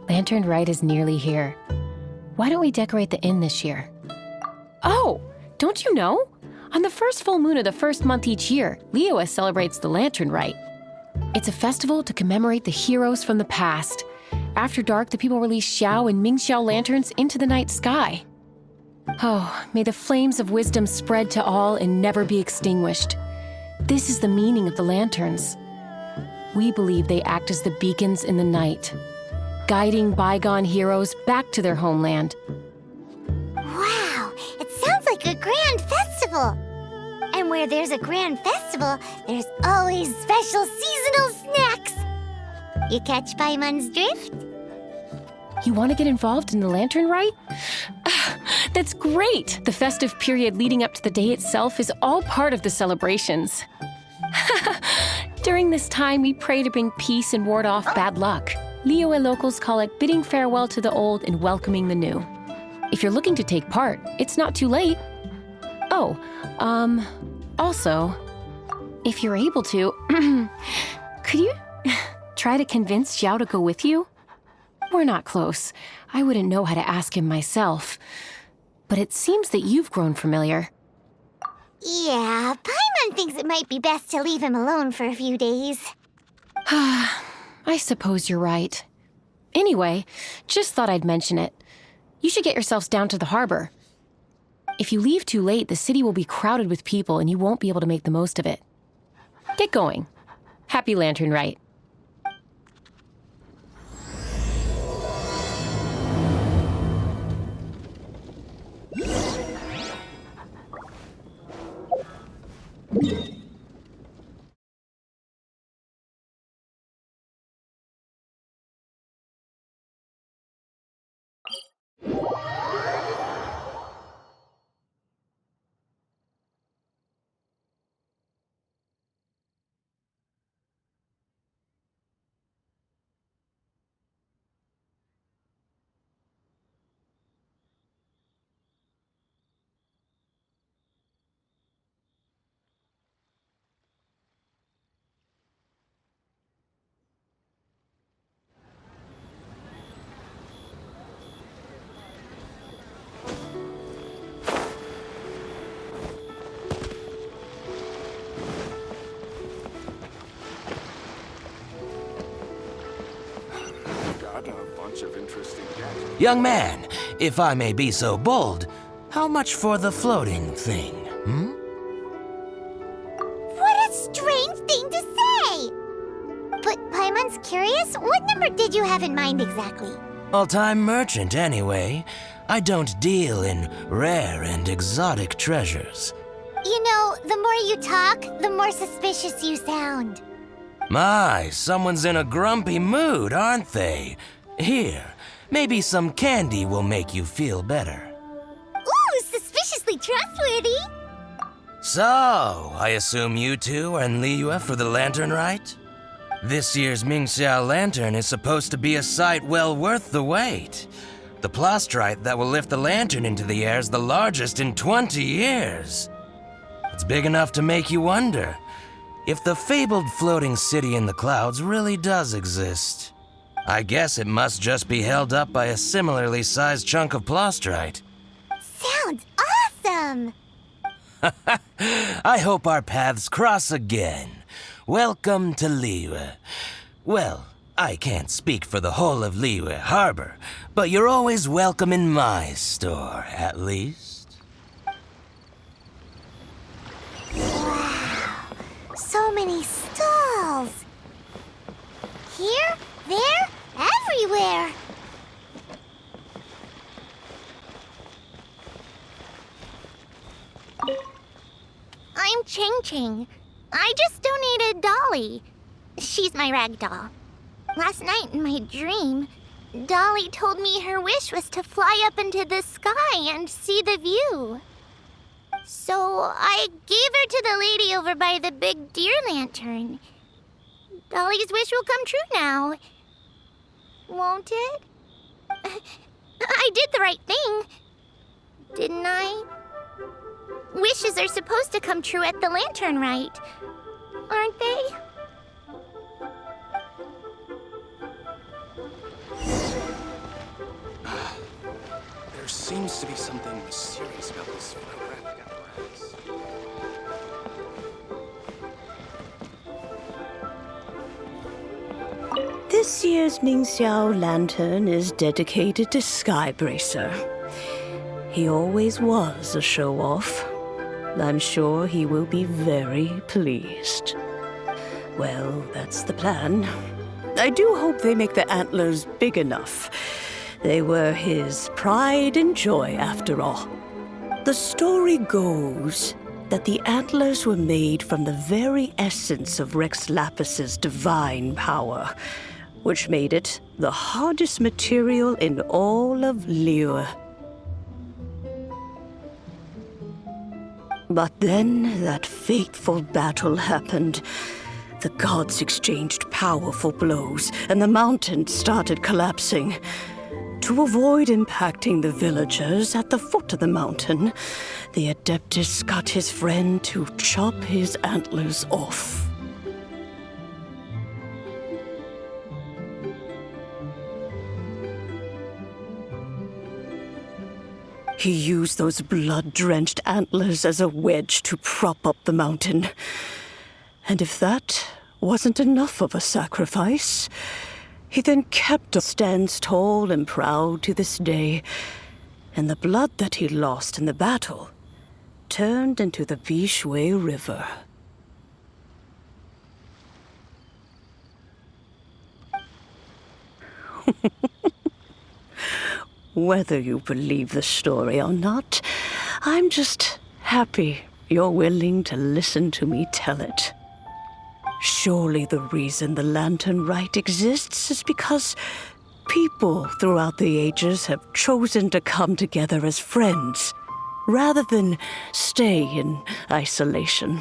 Lantern Rite is nearly here. Why don't we decorate the inn this year? Oh, don't you know? On the first full moon of the first month each year, Liyue celebrates the Lantern Rite. It's a festival to commemorate the heroes from the past. After dark, the people release Xiao and Mingxiao lanterns into the night sky. Oh, may the flames of wisdom spread to all and never be extinguished. This is the meaning of the lanterns. We believe they act as the beacons in the night, guiding bygone heroes back to their homeland. Wow, it sounds like a grand festival. And where there's a grand festival, there's always special seasonal snacks. You catch Paimon's drift? You want to get involved in the Lantern Rite? That's great! The festive period leading up to the day itself is all part of the celebrations. During this time, we pray to bring peace and ward off bad luck. Liyue locals call it bidding farewell to the old and welcoming the new. If you're looking to take part, it's not too late. Oh, also, if you're able to, could you try to convince Xiao to go with you? We're not close. I wouldn't know how to ask him myself. But it seems that you've grown familiar. Yeah, Paimon thinks it might be best to leave him alone for a few days. I suppose you're right. Anyway, just thought I'd mention it. You should get yourselves down to the harbor. If you leave too late, the city will be crowded with people and you won't be able to make the most of it. Get going. Happy Lantern Rite. Young man, if I may be so bold, how much for the floating thing, What a strange thing to say! But Paimon's curious, what number did you have in mind exactly? All-time merchant, anyway. I don't deal in rare and exotic treasures. You know, the more you talk, the more suspicious you sound. My, someone's in a grumpy mood, aren't they? Here, maybe some candy will make you feel better. Ooh, suspiciously trustworthy! So, I assume you two are in Liyue for the Lantern Rite? This year's Mingxiao Lantern is supposed to be a sight well worth the wait. The plastrite that will lift the lantern into the air is the largest in 20 years. It's big enough to make you wonder if the fabled floating city in the clouds really does exist. I guess it must just be held up by a similarly sized chunk of plastrite. Sounds awesome! I hope our paths cross again. Welcome to Liyue. Well, I can't speak for the whole of Liyue Harbor, but you're always welcome in my store, at least. Wow, so many stalls! Here, there, everywhere! I'm Ching Ching. I just donated Dolly. She's my rag doll. Last night in my dream, Dolly told me her wish was to fly up into the sky and see the view. So I gave her to the lady over by the big deer lantern. Dolly's wish will come true now. Won't it? I did the right thing, didn't I? Wishes are supposed to come true at the Lantern Rite. aren't they? There seems to be something mysterious about this photographic apparatus. This year's Mingxiao lantern is dedicated to Skybracer. He always was a show-off. I'm sure he will be very pleased. Well, that's the plan. I do hope they make the antlers big enough. They were his pride and joy, after all. The story goes that the antlers were made from the very essence of Rex Lapis's divine power, which made it the hardest material in all of Liyue. But then that fateful battle happened. The gods exchanged powerful blows, and the mountain started collapsing. To avoid impacting the villagers at the foot of the mountain, the Adeptus got his friend to chop his antlers off. He used those blood-drenched antlers as a wedge to prop up the mountain. And if that wasn't enough of a sacrifice, he then kept stands tall and proud to this day, and the blood that he lost in the battle turned into the Bishui River. Whether you believe the story or not, I'm just happy you're willing to listen to me tell it. Surely the reason the Lantern Rite exists is because people throughout the ages have chosen to come together as friends, rather than stay in isolation.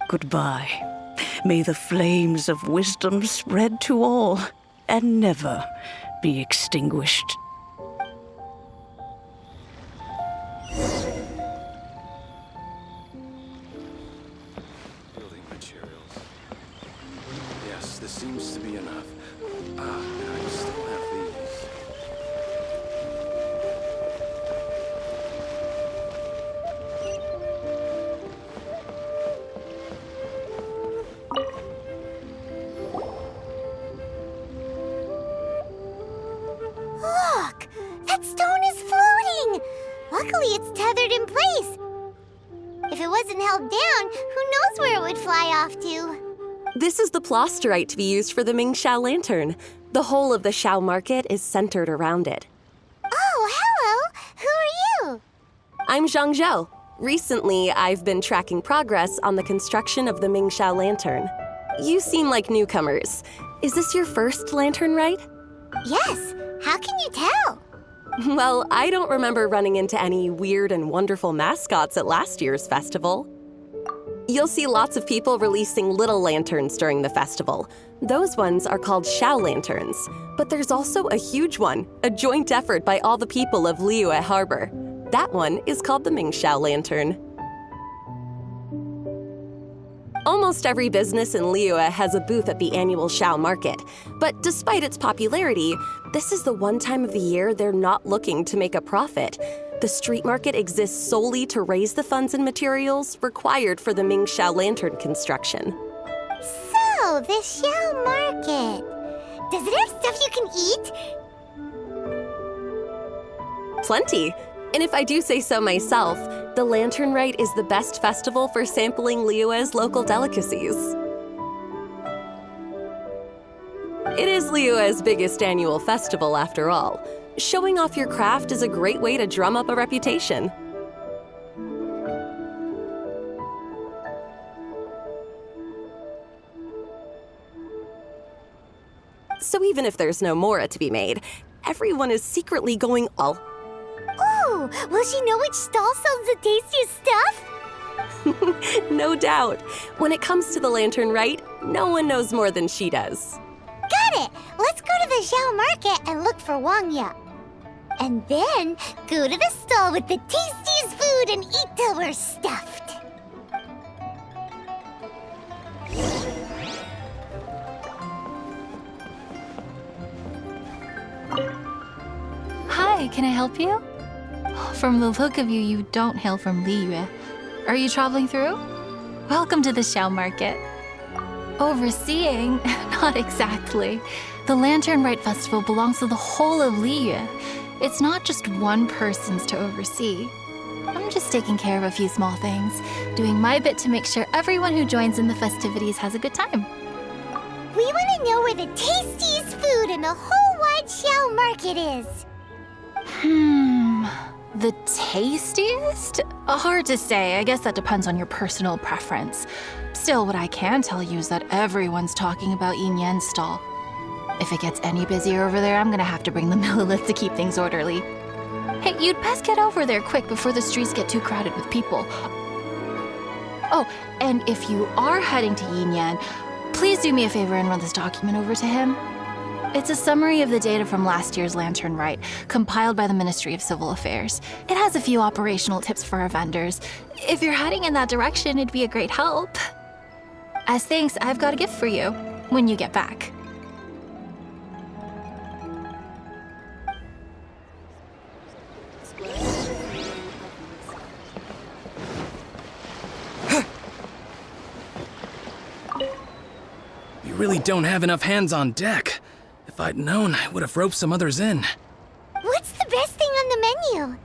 Goodbye. May the flames of wisdom spread to all and never be extinguished. Building materials. Yes, this seems to be enough. And I still have these. Look! That stone is floating! Luckily, it's tethered in place. If it wasn't held down, who knows where it would fly off to? This is the plasterite to be used for the Mingxiao lantern. The whole of the Xiao market is centered around it. Oh, hello! Who are you? I'm Zhang Zhou. Recently, I've been tracking progress on the construction of the Mingxiao lantern. You seem like newcomers. Is this your first lantern, right? Yes. How can you tell? Well, I don't remember running into any weird and wonderful mascots at last year's festival. You'll see lots of people releasing little lanterns during the festival. Those ones are called Xiao lanterns. But there's also a huge one, a joint effort by all the people of Liyue Harbor. That one is called the Mingxiao lantern. Almost every business in Liyue has a booth at the annual Xiao market. But despite its popularity, this is the one time of the year they're not looking to make a profit. The street market exists solely to raise the funds and materials required for the Mingxiao lantern construction. So, the Xiao Market. Does it have stuff you can eat? Plenty. And if I do say so myself, the Lantern Rite is the best festival for sampling Liyue's local delicacies. It is Liyue's biggest annual festival, after all. Showing off your craft is a great way to drum up a reputation. So even if there's no mora to be made, everyone is secretly going all... Oh, will she know which stall sells the tastiest stuff? No doubt. When it comes to the Lantern Rite, no one knows more than she does. Got it! Let's go to the Xiao Market and look for Wang Ya. And then go to the stall with the tastiest food and eat till we're stuffed. Hi, can I help you? From the look of you, you don't hail from Liyue. Are you traveling through? Welcome to the Xiao Market. Overseeing? Not exactly. The Lantern Rite Festival belongs to the whole of Liyue. It's not just one person's to oversee. I'm just taking care of a few small things, doing my bit to make sure everyone who joins in the festivities has a good time. We want to know where the tastiest food in the whole wide Xiao Market is. The tastiest? Hard to say. I guess that depends on your personal preference. Still, what I can tell you is that everyone's talking about Yin Yan's stall. If it gets any busier over there, I'm gonna have to bring the millilith to keep things orderly. Hey, you'd best get over there quick before the streets get too crowded with people. Oh, and if you are heading to Yin Yan, please do me a favor and run this document over to him. It's a summary of the data from last year's Lantern Rite, compiled by the Ministry of Civil Affairs. It has a few operational tips for our vendors. If you're heading in that direction, it'd be a great help. As thanks, I've got a gift for you when you get back. You really don't have enough hands on deck. If I'd known, I would have roped some others in. What's the best thing on the menu?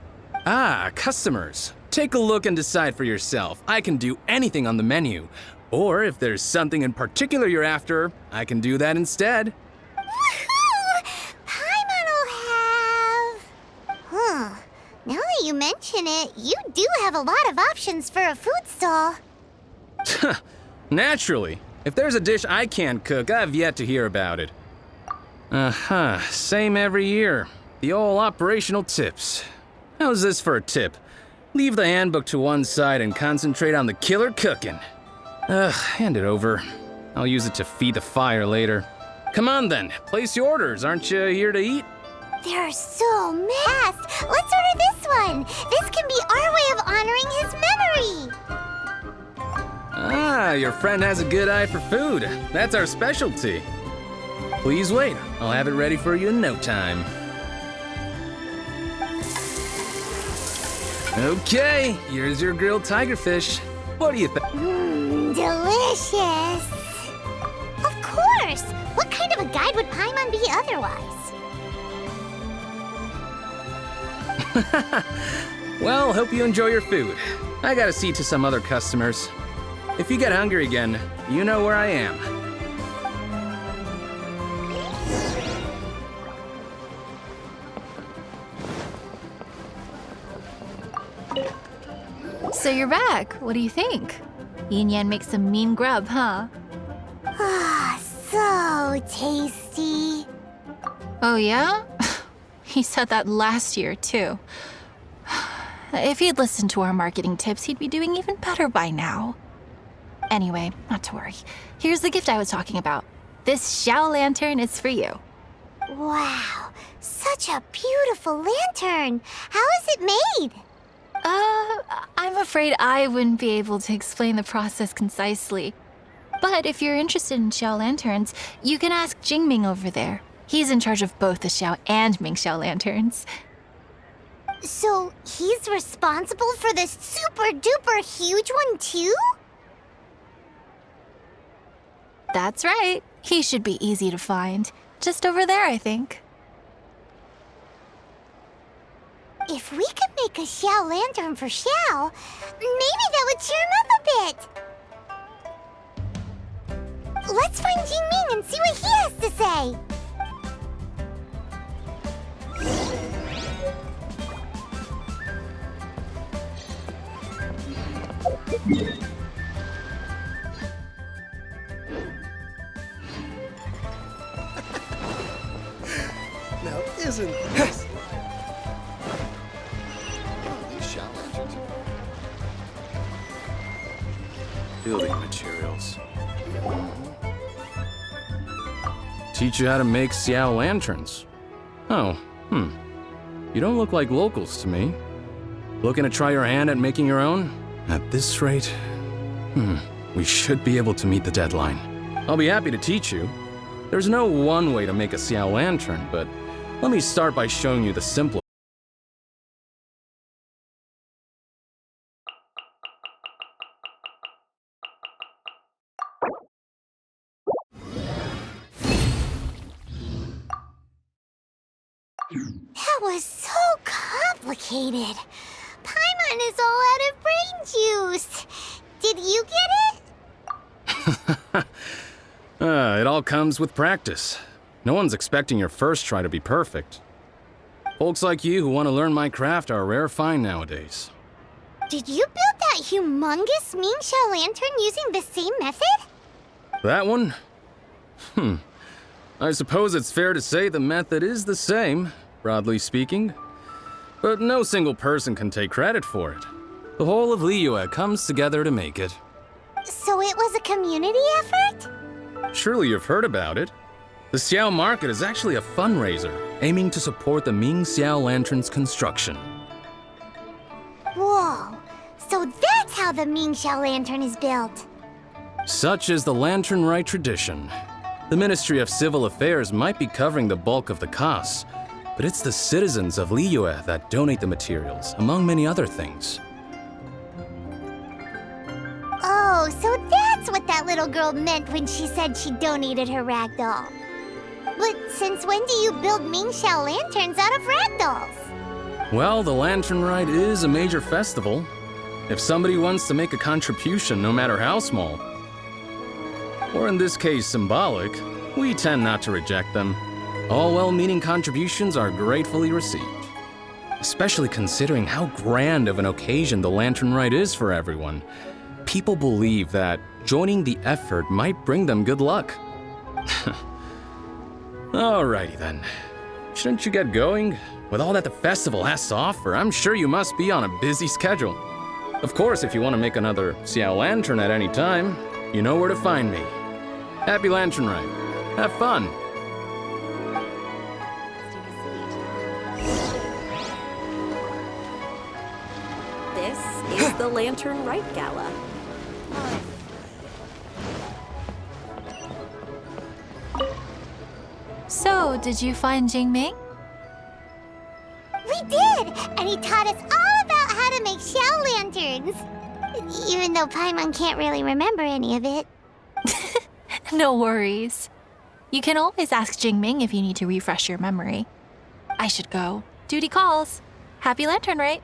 Ah, customers. Take a look and decide for yourself. I can do anything on the menu. Or if there's something in particular you're after, I can do that instead. Woohoo! Paimon will have... Now that you mention it, you do have a lot of options for a food stall. Naturally. If there's a dish I can't cook, I've yet to hear about it. Same every year. The old operational tips. How's this for a tip? Leave the handbook to one side and concentrate on the killer cooking. Hand it over. I'll use it to feed the fire later. Come on then, place your orders. Aren't you here to eat? They're so fast. Let's order this one. This can be our way of honoring his memory. Ah, your friend has a good eye for food. That's our specialty. Please wait. I'll have it ready for you in no time. Okay, here's your grilled tigerfish. What do you think? Delicious. Of course. What kind of a guide would Paimon be otherwise? Well, hope you enjoy your food. I gotta see to some other customers. If you get hungry again, you know where I am. So you're back. What do you think? Yin Yan makes some mean grub, huh? Ah, so tasty. Oh, yeah? He said that last year, too. If he'd listened to our marketing tips, he'd be doing even better by now. Anyway, not to worry. Here's the gift I was talking about. This Xiao lantern is for you. Wow, such a beautiful lantern. How is it made? I'm afraid I wouldn't be able to explain the process concisely. But if you're interested in Xiao lanterns, you can ask Jingming over there. He's in charge of both the Xiao and Mingxiao lanterns. So he's responsible for this super duper huge one too? That's right. He should be easy to find. Just over there, I think. If we could make a Xiao lantern for Xiao, maybe that would cheer him up a bit. Let's find Jingming and see what he has to say. Now, isn't this... These shot lanterns are... Building materials. Teach you how to make Xiao lanterns. Oh, You don't look like locals to me. Looking to try your hand at making your own? At this rate, we should be able to meet the deadline. I'll be happy to teach you. There's no one way to make a Xiao Lantern, but let me start by showing you the simplest. That was so complicated. Paimon is all out of brain juice. Did you get it? It all comes with practice. No one's expecting your first try to be perfect. Folks like you who want to learn my craft are a rare find nowadays. Did you build that humongous Mingxiao lantern using the same method? That one? I suppose it's fair to say the method is the same, broadly speaking. But no single person can take credit for it. The whole of Liyue comes together to make it. So it was a community effort? Surely you've heard about it. The Xiao Market is actually a fundraiser aiming to support the Ming Xiao Lantern's construction. Whoa, so that's how the Mingxiao lantern is built. Such is the Lantern Rite tradition. The Ministry of Civil Affairs might be covering the bulk of the costs, but it's the citizens of Liyue that donate the materials, among many other things. Oh, so that's what that little girl meant when she said she donated her ragdoll. But since when do you build Mingxiao lanterns out of ragdolls? Well, the Lantern Rite is a major festival. If somebody wants to make a contribution, no matter how small, or in this case symbolic, we tend not to reject them. All well-meaning contributions are gratefully received, especially considering how grand of an occasion the Lantern Rite is for everyone. People believe that joining the effort might bring them good luck. Alrighty then. Shouldn't you get going? With all that the festival has to offer, I'm sure you must be on a busy schedule. Of course, if you want to make another Xiao Lantern at any time, you know where to find me. Happy Lantern Rite. Have fun. This is the Lantern Rite Gala. So, did you find Jingming? We did! And he taught us all about how to make Xiao lanterns. Even though Paimon can't really remember any of it. No worries. You can always ask Jingming if you need to refresh your memory. I should go. Duty calls. Happy Lantern Rite.